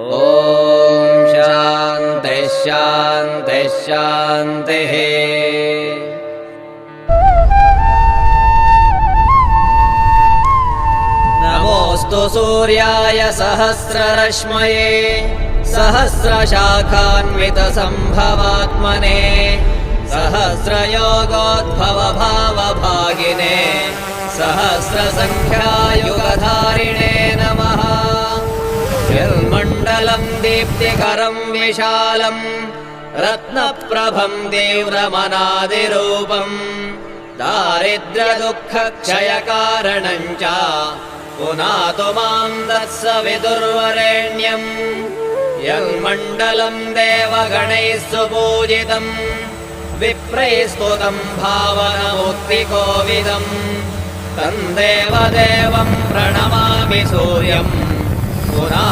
ॐ शान्तिः शान्तिः शान्तिः। नमोऽस्तु सूर्याय सहस्ररश्मये सहस्रशाखान्वितसम्भवात्मने सहस्रयोगोद्भवभावभागिने सहस्रसङ्ख्यायुगधारिणे नमः। यन्मण्डलं दीप्तिकरं विशालम् रत्नप्रभं तीव्रमनादिरूपम् दारिद्र्यदुःखक्षयकारणं च पुनातु मां तत्सवितुर्वरेण्यम्। यन्मण्डलं देवगणैः सुपूजितम् विप्रैः स्तुतं भावनमुक्तिकोविदम् तं देवदेवं प्रणमामि सूर्यम् पुनः